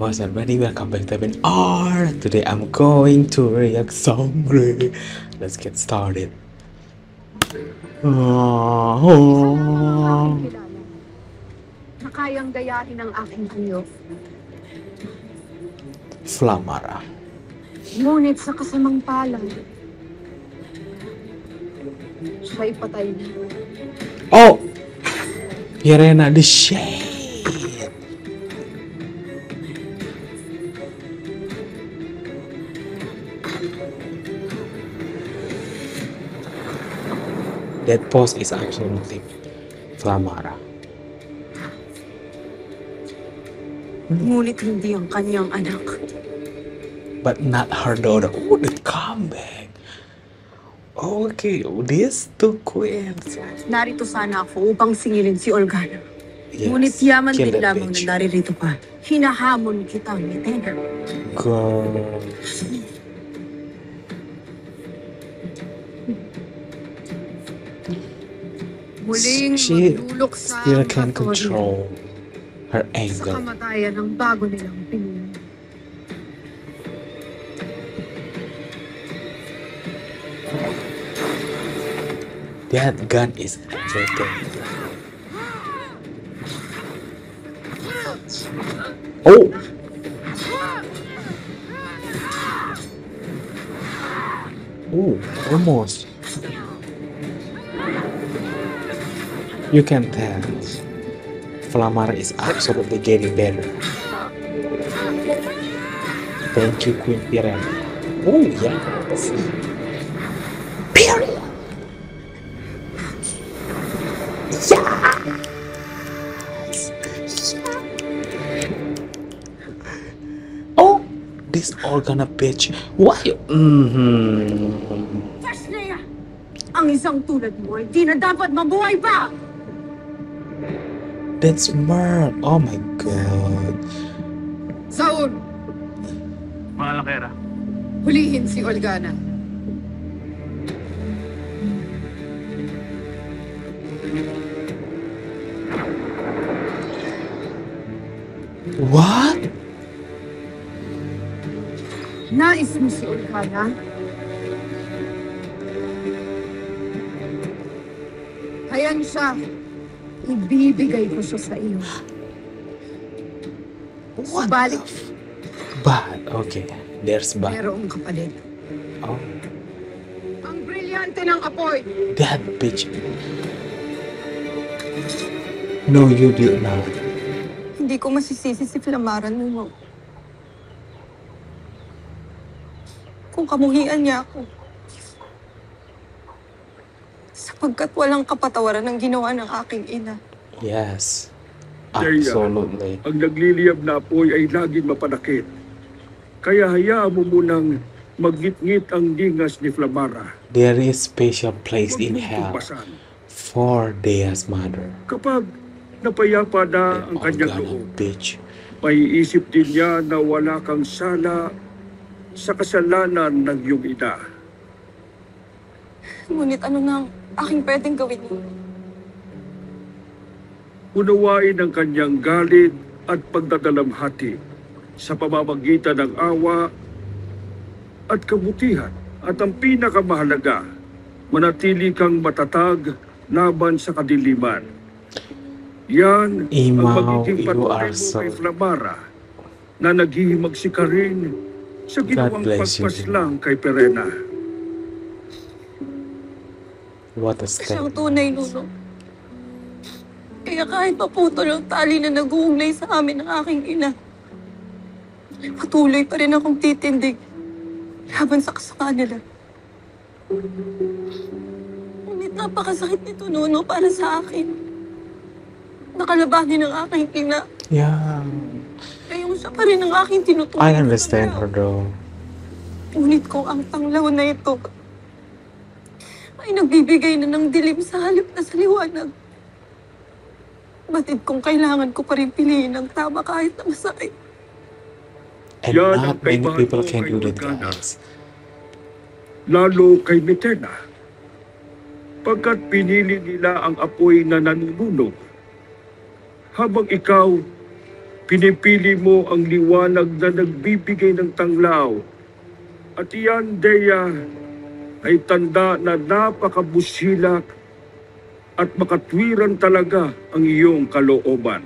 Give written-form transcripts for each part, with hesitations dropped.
What's up, buddy? Welcome back to Ben R. Today I'm going to react Sangre. Let's get started. Na kayang gayahin ang aking anyo. Flamara. Ngunit sa kasamang palad, siya'y patay na. Oh! Irena the Shade. That pose is absolutely Flamara. Ngunit hindi ang kanyang anak. But not her daughter. Oh, the comeback. Okay, these two queens. Narito sana ako upang singilin si Organa. Yes, Ngunit yaman kill din that lamang bitch. na naririto ka. Hinahamon kitang Metena. Girl. Muling She magluluksa still ang can katoliko control her sa anger. kamatayan ng bago nilang pinuno. That gun is everything. Oh! Oh, almost. You can tell Flamara is absolutely getting better. Thank you, Queen Pirena. Oh, yes. Period. Oh, this Organa bitch. Why? Tasneya! Ang isang tulad mo ay di na dapat mabuhay pa! That's Merc. Oh my god. Saul, Malakera. hulihin si Organa. What? Nais mo si Organa? Hayan siya. Ibibigay ko siya sa iyo. What? Subalit, Bad. Okay. There's bad. merong kapalit. Oh, Ang brilyante ng apoy. that bitch. No, you did not. Hindi ko masisisi si Flamara Nuno. Kung kamuhian niya ako. Sapagkat walang kapatawaran ng ginawa ng aking ina. Yes. Jaya. Absolutely. Ang nagliliyab na apoy ay laging mapanakit. Kaya hayaan mo munang magngit-ngit ang dingas ni Flamara. There is special place Huwag in mong hell tumpasan. for Dea's mother. Kapag napayapa na That ang kanyang Organa loob, bitch. may isip din niya na wala kang sala sa kasalanan ng iyong ina. Ngunit ano na ang aking pwedeng gawin? Unawain ang kanyang galit at pagdadalamhati sa pamamagitan ng awa at kabutihan. At ang pinakamahalaga, manatili kang matatag laban sa kadiliman. Yan ang Imaw, magiging you are patuloy mo so... kay Flamara na naghihimagsika rin sa ginawang bless you, pagpaslang kay Pirena. What a Siya step. ang tunay, Nuno. Kaya kahit maputol ang tali na nag-uugnay sa amin ng aking ina, patuloy pa rin akong titindig laban sa kasama nila. Ngunit napakasakit nito, Nuno, para sa akin. Nakalabanin ang aking ina. Yeah. Kayong siya pa rin ang aking tinutukoy. I understand her though. Ngunit kung ang tanglaw na ito ay nagbibigay na ng dilim sa halip na sa liwanag, batid kung kailangan ko pa rin piliin ang tama kahit na masakit. And Yan ang not many kaibahan people mo can kay do that, Organa. guys. Lalo kay Metena. Pagkat pinili nila ang apoy na nanununog, habang ikaw Pinipili mo ang liwanag na nagbibigay ng tanglaw. At iyan, Dea, ay tanda na napakabusilak at makatwiran talaga ang iyong kalooban.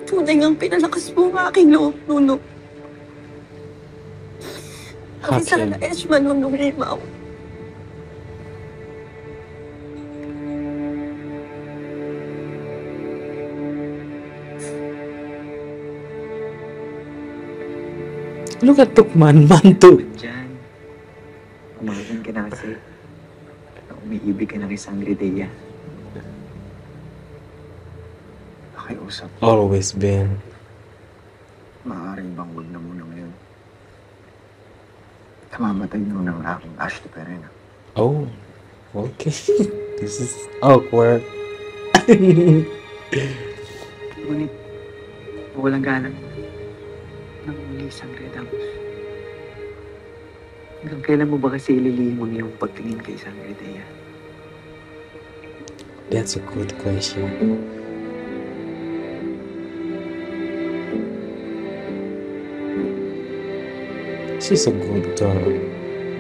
Tunay ngang pinalakas mo ang aking loob, Nuno. Kasi Hakim. sana Eshman mo nung limaw. Look at Tukman, manto. Diyan. Umagan ka na kasi. Umiibig ka na kay Sangre Dea. Pakiusap. Always been. Maaaring bang huwag na muna ngayon. Kamamatay nung ng aking Ashley Perena. Oh, okay. This is awkward. Ngunit, walang galang. Nang muli Sangre Damos. Hanggang kailan mo ba kasi ililihim ang iyong pagtingin kay Sangre Dea? That's a good question. She's a good girl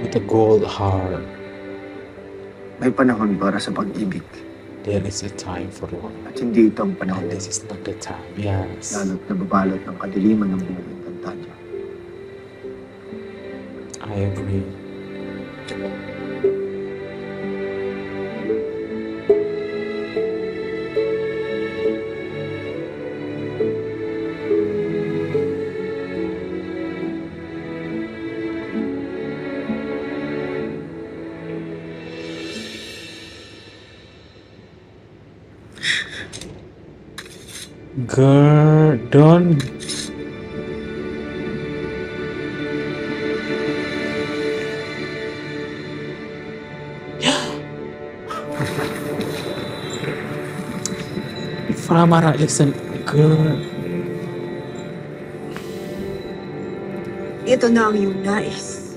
with a gold heart. May panahon para sa pag-ibig. There is a time for love. At hindi ito ang panahon And this is not the time. Yes. lalo't nababalot ng kadiliman ng buhay ng Tanya. I agree. Girl, don't. Framara is a girl. Ito na ang iyong nais.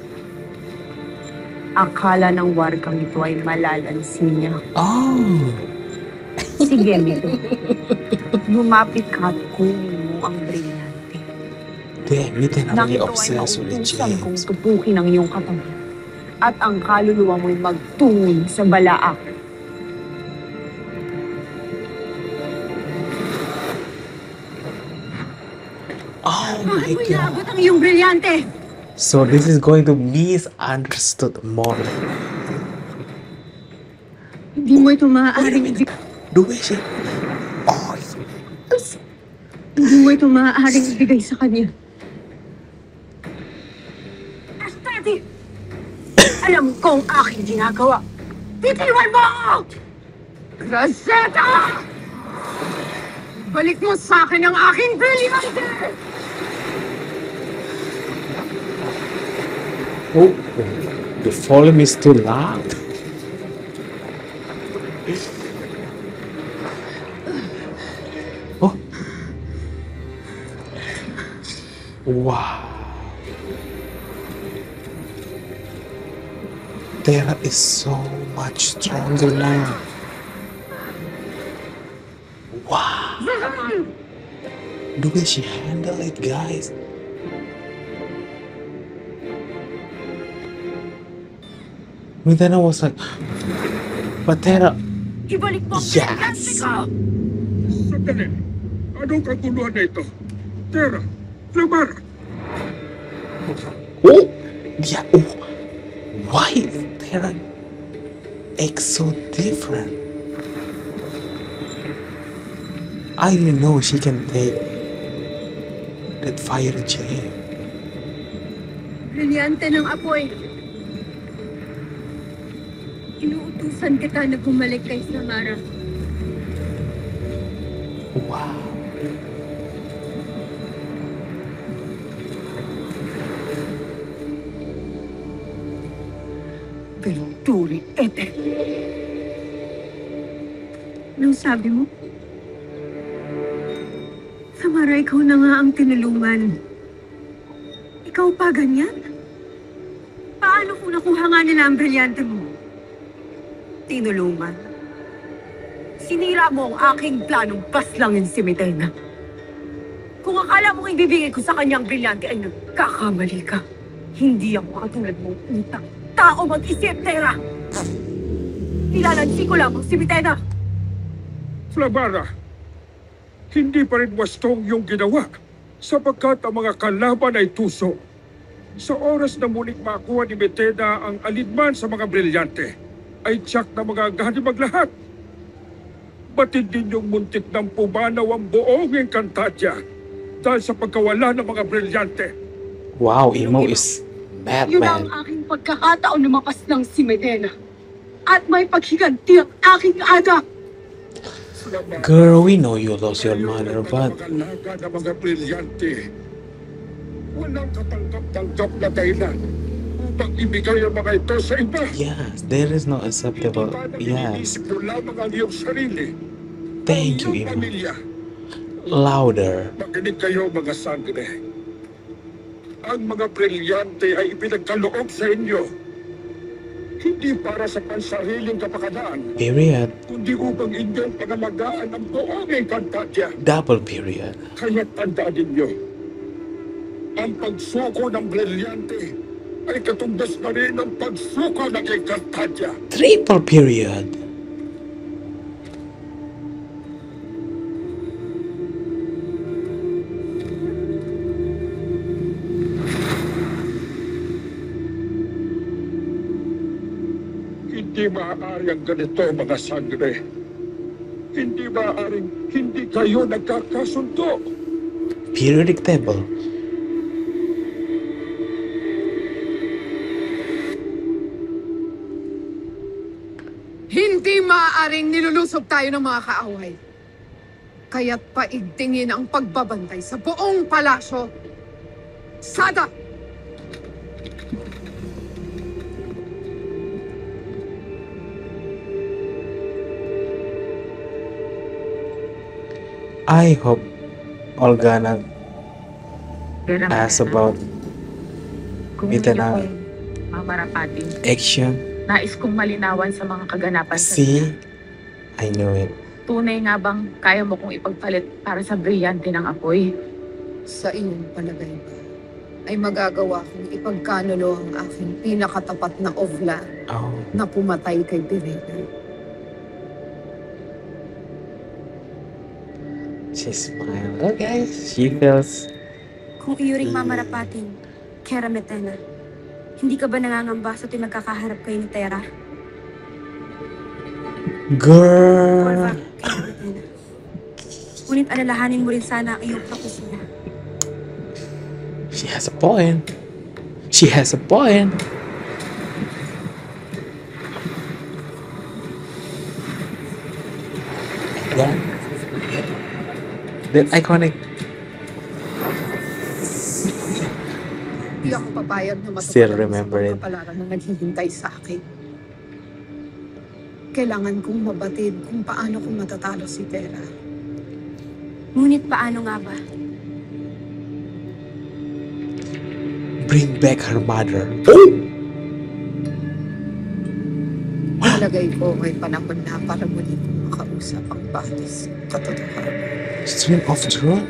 Akala ng wargang ito ay malalansin niya. Oh. Sige, Mito. Lumapit ka at kunin mo ang brilyante. Damn, hindi na Nang really ito ay obsessed with nautusan kong James. tupukin ang iyong katawan at ang kaluluwa mo'y magtungin sa balaak. Oh my Bakit mo god. inaabot ang iyong brilyante? So this is going to be misunderstood more. Hindi mo ito maaaring The way she... Oh, Hindi mo ito maaaring ibigay sa kanya. Esteti! Alam ko ang aking ginagawa. Titiwan mo ako! Rosetta! Balik mo sa akin ang aking brilyante! oh, the volume is too loud. Oh. Wow. Terra is so much stronger now. Wow. The way she handled it, guys. And then I was like, but Terra, Ibalik mo ang Yes! brilyante ko! Sandali, anong kaguluhan na ito? Tera, Flamara, oh, yeah, oh, why is Terra X so different? I didn't know she can take that fire gem. Brilyante ng apoy. Inuutusan kita na bumalik kay Samara. Wow. Pinuturi, Ete. Anong sabi mo? Samara, ikaw na nga ang tinulungan. Ikaw pa ganyan? Paano kung nakuha nga nila ang brilyante mo? Tinulungan. Sinira mo ang aking planong paslangin si Medena. Kung akala mong ibibigay ko sa kanyang brilyante ay nagkakamali ka. Hindi ako katulad mong utang tao mag-isip, Tera! Nilalansi ko lamang si Medena. Flavara, hindi pa rin wastong yung ginawa sapagkat ang mga kalaban ay tuso. Sa oras na muling makuha ni Metena ang alinman sa mga brilyante, ay tiyak na magagahan maglahat. Batid din yung muntik ng pumanaw ang buong Encantadia dahil sa pagkawala ng mga brilyante. Wow, Imo is Yun ang Batman. aking pagkakataon na mapaslang si Medena. At may paghiganti ang aking anak. Girl, we know you lost your mother, but Mga ng mga brilyante. Walang katanggap-tanggap na dahilan upang ibigay ang mga ito sa iba. yes, there is no acceptable. Yes, Iniisip mo lamang ang iyong sarili. thank Ang you, iyong Imo. pamilya. Louder. Makinig kayo mga sangre. Ang mga brilyante ay ipinagkaloob sa inyo. Hindi para sa pansariling kapakanan, Period. kundi upang inyong pangalagaan ang buong Encantadia. Double period. Kaya tandaan ninyo, ang pagsuko ng brilyante ay katumbas na rin ang pagsuko ng Encantadia. Triple period. Hindi maaari ang ganito, mga sangre. Hindi maaaring hindi kayo nagkakasundo. Periodic table. Hindi maaaring nilulusob tayo ng mga kaaway. Kaya't paigtingin ang pagbabantay sa buong palasyo. Sada! I hope Olga na ask about Kung ito hindi na ako mamarapatin, action. nais kong malinawan sa mga kaganapan sa See? I knew it. tunay nga bang kaya mo kong ipagpalit para sa brilyante ng apoy? Sa iyong palagay ba, ay magagawa kong ipagkanulo ang aking pinakatapat na ovla Oh, na pumatay kay Pirena. she smiled. Okay, she feels. Kung iyo ring mamarapatin, Kera Metena, hindi ka ba nangangamba sa tuwing nagkakaharap kayo ni Tera? Girl. Kera Metena. Ngunit alalahanin mo rin sana ang iyong propesya. She has a point. She has a point. Yeah. That iconic. Hindi ako papayag na Still matupad remember sa it. pagkapalaran na naghihintay sa akin. Kailangan kong mabatid kung paano ko matatalo si Tera. Ngunit paano nga ba? Bring back her mother. Palagay ko ay panahon na para muli kong makausap ang batis katotohanan. Stream of truth?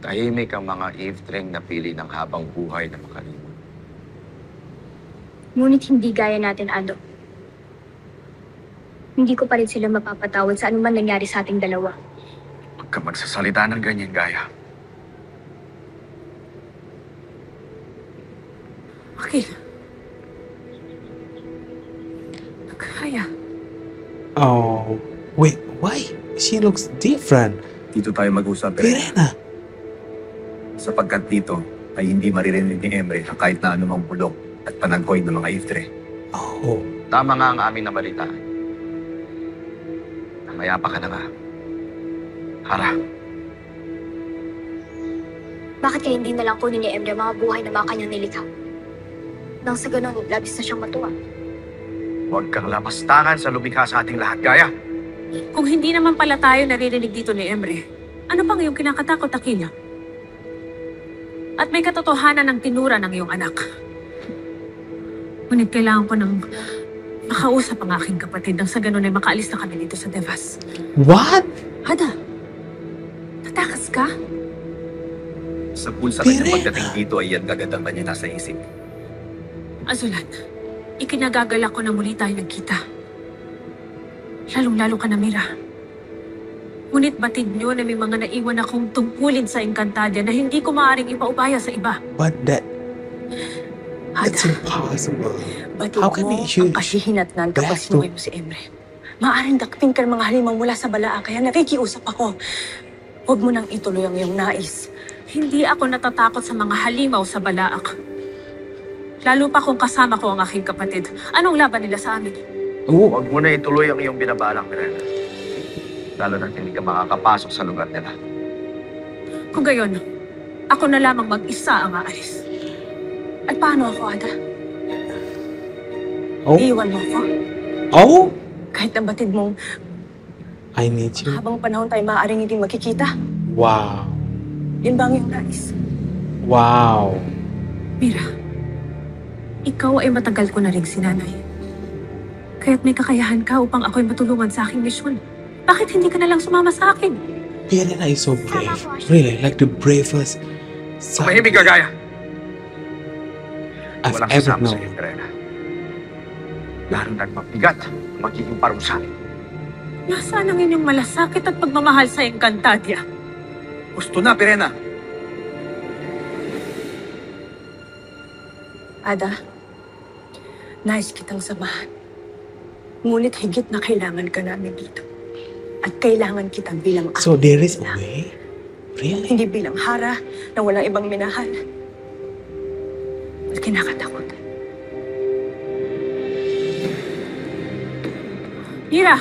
Tahimik ang mga eavestring na pili ng habang buhay na makalimutan. Ngunit hindi gaya natin, Ado. Hindi ko pa rin sila mapapatawad sa anuman nangyari sa ating dalawa. Huwag ka magsasalita ng ganyan, Gaya. Akil. Kaya. Oh, wait, why? She looks different. Dito tayo mag-usap, Pirena. sapagkat dito ay hindi maririnig ni Emre ang kahit na anumang bulok at panagkoy ng mga iftre. Oh, Tama nga ang amin na balita. Namayapa ka na nga. Hara, Bakit kaya hindi na lang kunin ni Emre ang mga buhay na mga kanyang nilikha? Nang sa ganun, labis na siyang matuwa. huwag kang lamastangan sa lumikha sa ating lahat, Gaya. Kung hindi naman pala tayo naririnig dito ni Emre, ano pang iyong kinakatakot, Akila? At may katotohanan ng tinura ng iyong anak. Ngunit kailangan ko ng makausap ang aking kapatid nang sa ganun ay makaalis na kami dito sa Devas. What? Hada, tatakas ka? Sa pool sa kanyang Pirena. pagdating dito ay yan agad ang kanya nasa isip. Azulat, ikinagagalak ko na muli tayo nagkita. Lalong-lalo ka na, Mira. Ngunit batid niyo na may mga naiwan akong tungkulin sa Encantadia na hindi ko maaaring ipaubaya sa iba. But that's impossible. Batid How can mo we ang kasihinatnan kapag back to- sinuwi mo si Emre. Maaaring dakpin ka ng mga halimaw mula sa balaa, kaya nakikiusap ako. Huwag mo nang ituloy ang iyong nais. Hindi ako natatakot sa mga halimaw sa balaak. Lalo pa kung kasama ko ang aking kapatid. Anong laban nila sa amin? Oh, Huwag mo na ituloy ang iyong binabalak, Pirena. Lalo na hindi ka makakapasok sa lugar nila. Kung gayon, ako na lamang mag-isa ang aalis. At paano ako, Ada? oh, Iiwan mo ako? oh! Kahit ang batid mong I need you. habang panahon tayo maaaring hindi magkikita. Wow. Yun ba ang iyong nais? Wow. Mira, ikaw ay matagal ko na ring sinanay. Kaya't may kakayahan ka upang ako'y matulungan sa aking misyon. Bakit hindi ka na lang sumama sa akin? Pirena is so brave. Really, like the bravest Tumahimik ka, Gaya! I've Walang ever sasama sa known. iyo, Pirena. Lalo na't mabigat ang magiging parusahan. Nasaan ang inyong malasakit at pagmamahal sa Encantadia? Gusto na, Pirena! Ada, nais kitang samahan. Ngunit higit na kailangan ka namin dito. At kailangan kita bilang So aking there is a ina. way? Really? Hindi bilang hara na walang ibang minahal. At kinakatakot. Mira,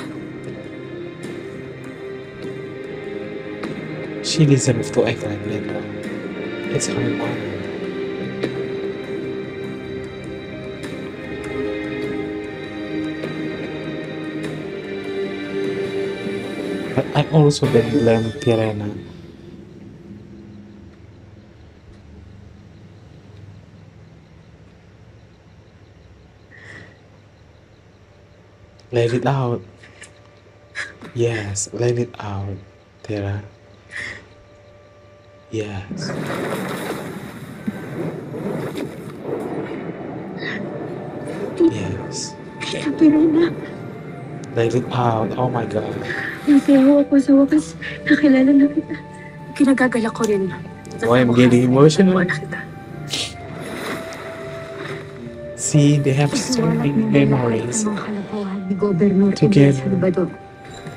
She deserves to act like that. It's her mom. But I also don't blame Pirena. Let it out. Yes, let it out, Tera. Yes. Yes. Pirena, Let it out. Oh my God. nasayaw ako sa wakas. Nakilala na kita. kinagagalak ko rin. Oh, I'm getting emotional. Wala kita. See, they have so many memories Mga kalabawan ni Gobernador together. Salvador.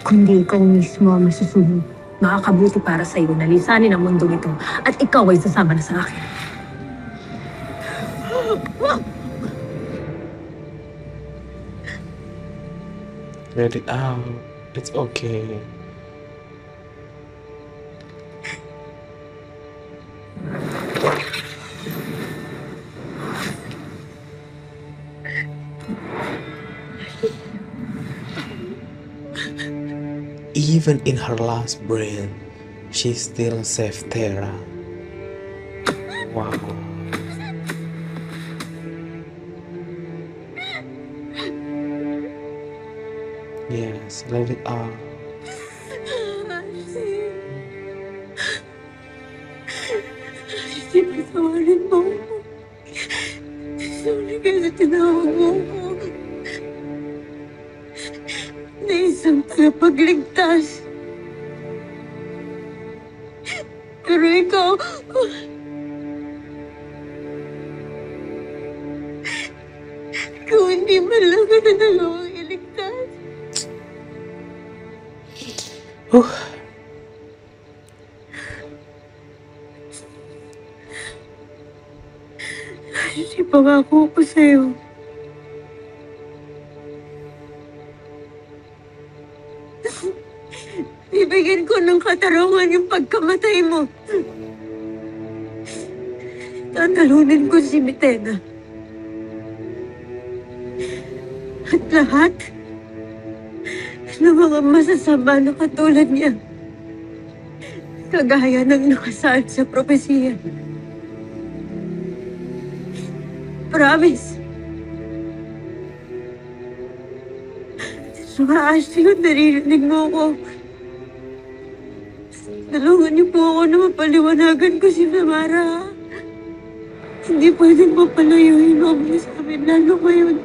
Kundi ikaw mismo ang masusunod. Makakabuti para sa iyo na lisanin ang mundong ito at ikaw ay sasama na sa akin. Let it out. It's okay. Even in her last breath, she still saved Terra. Wow. Yes, let it out. Patawarin mo ako. Sorry kasi tinawag mo ako. Na isang tagapagligtas. Pero ikaw... Ikaw hindi man lang ka na nagawang iligtas. Whew. Ipangako ko sa'yo. Bibigyan ko ng katarungan yung pagkamatay mo. Tatalunin ko si Mitena. At lahat ng mga masasama na katulad niya. Kagaya ng nakasaad sa propesiya. Promise. Ashley, kung naririnig mo ko, tulungan niyo po ako na mapaliwanagan ko si Samara. Hindi pwedeng mapalayuhin mo niya sa amin, lalo ngayon.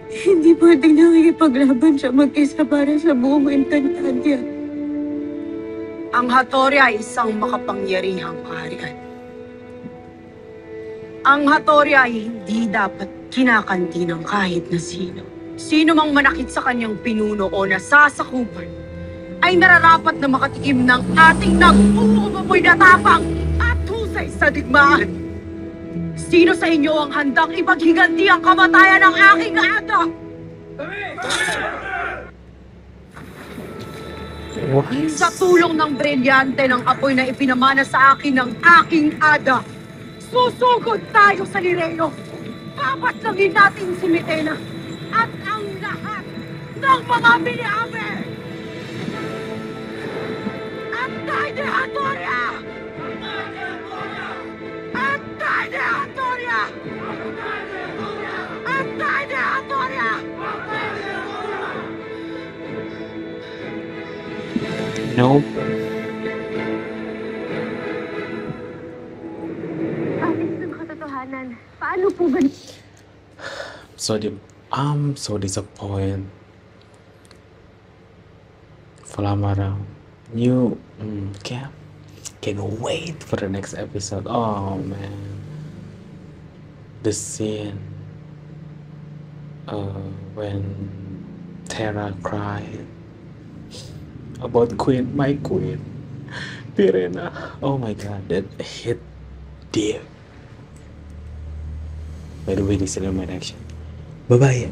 Hindi pwedeng nakikipaglaban siya mag-isa para sa buong Encantadia. Ang Hattori ay isang makapangyarihang kaharian. Ang Hattori ay hindi dapat kinakanti ng kahit na sino. Sino mang manakit sa kanyang pinuno o nasasakupan ay nararapat na makatikim ng ating nag-uumamoy na tapang at husay sa digmaan. Sino sa inyo ang handang ipaghiganti ang kamatayan ng aking ada? What? Sa tulong ng brilyante ng apoy na ipinamana sa akin ng aking ada, susugod tayo sa Lireo. Papatlangin natin si Mitena at ang lahat ng mga Miniame! Antay de Hattoria! Antay de Hattoria! Antay de Hattoria! Nope. Bakit ng katotohanan? Paano po ba? I'm so disappointed. Flamara, you can wait for the next episode. Oh man, the scene when Terra cried about my queen, Pirena. Oh my god, that hit deep. By the way, this is my action. Bye bye.